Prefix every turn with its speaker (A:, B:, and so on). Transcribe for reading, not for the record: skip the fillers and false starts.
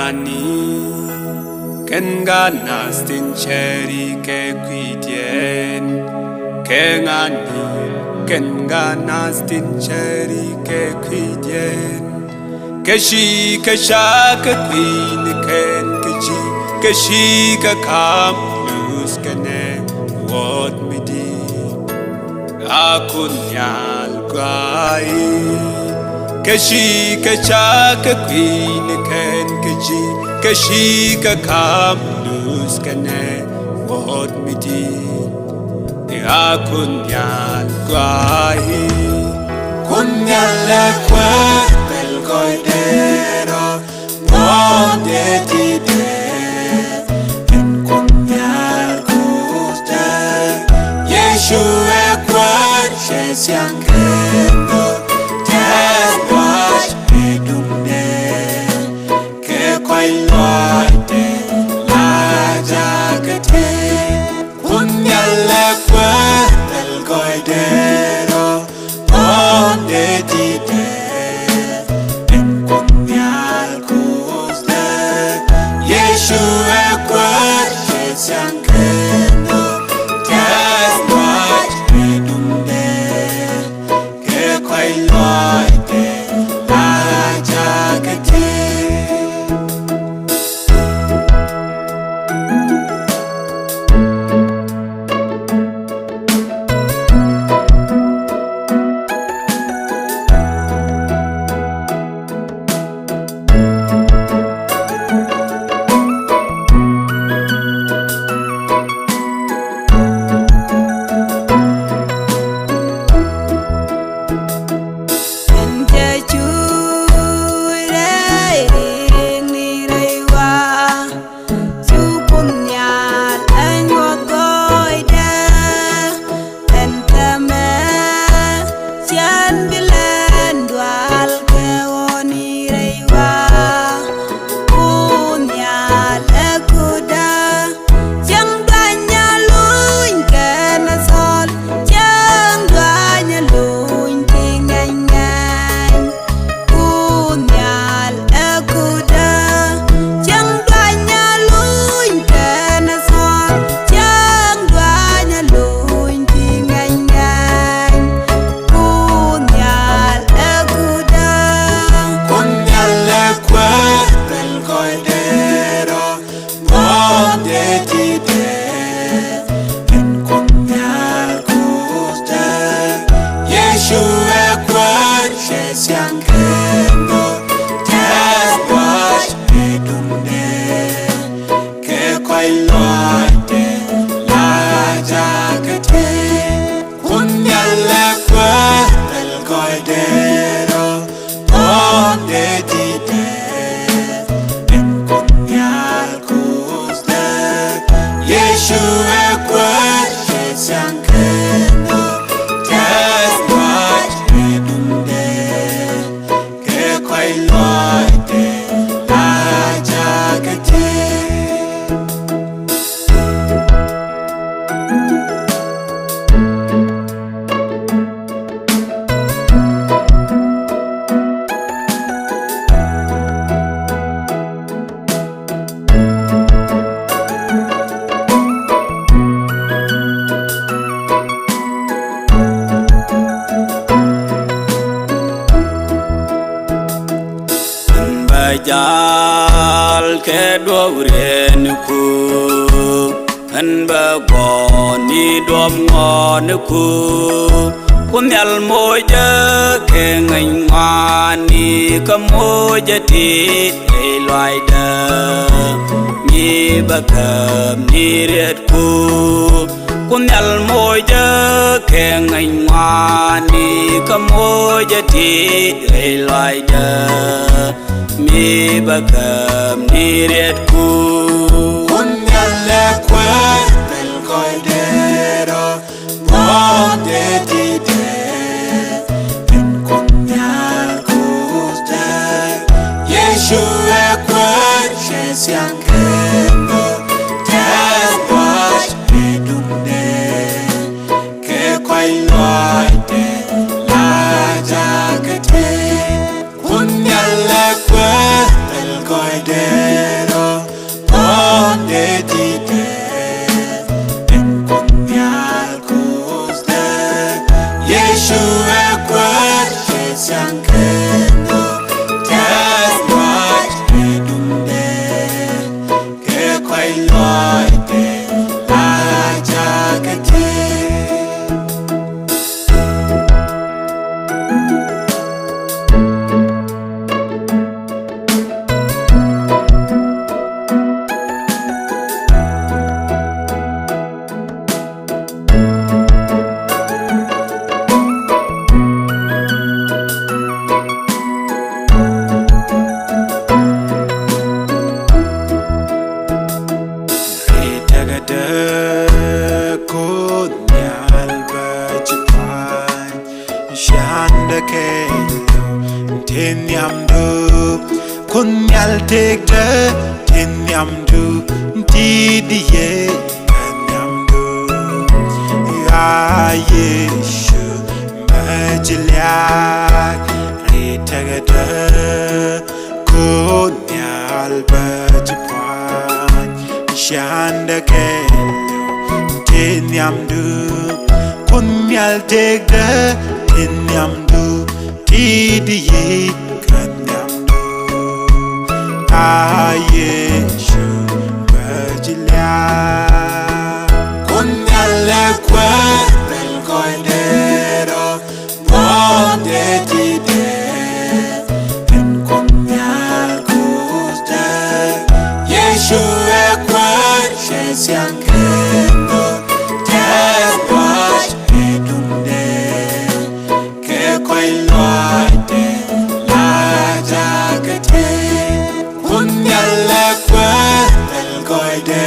A: ngani ken gana stin cherry ke kwitien ke ngani ken gana stin cherry ke kwitien ke shi ke sha ke kwin ken ke shi ke kam lose kene what me di akun nyal kwai Keshi kecha ke queen ken keji keshi ke kam lose kene what me di akunyal kwahi kunyal le kwa bel koidero monde di de en kunyal kusta Yeshu e kwa shesiang kendo
B: Jal ke dovren ku an ba goni dom ngon ku kunyal moja ke ngani ka moja ti e loida ni bakam ni ret ku kunyal moja ke ngani ka moja ti e loida mi bakam ni ret ku
A: kunyal le kwa bel koidero monde di de en kunyal kusta Yeshu e kwa shesiang kendo death wash edumne ke kwai loite la jakate kunyal le kwa bel koidero tagada kunyal bajipan shanda kelo tinyamdu kunyal tegda tinyamdu tidiye tinyamdu ya yeshu majilyak tagada kunyal bajipan shanda kelo tinyamdu kunyal tegda tinyamdu tidiye kanyamdu ayeshu majilyak kunyal lekwe el koidero bonde tide Siankeno tebash edunde ke koiloite la jagate kunyale kwe el koide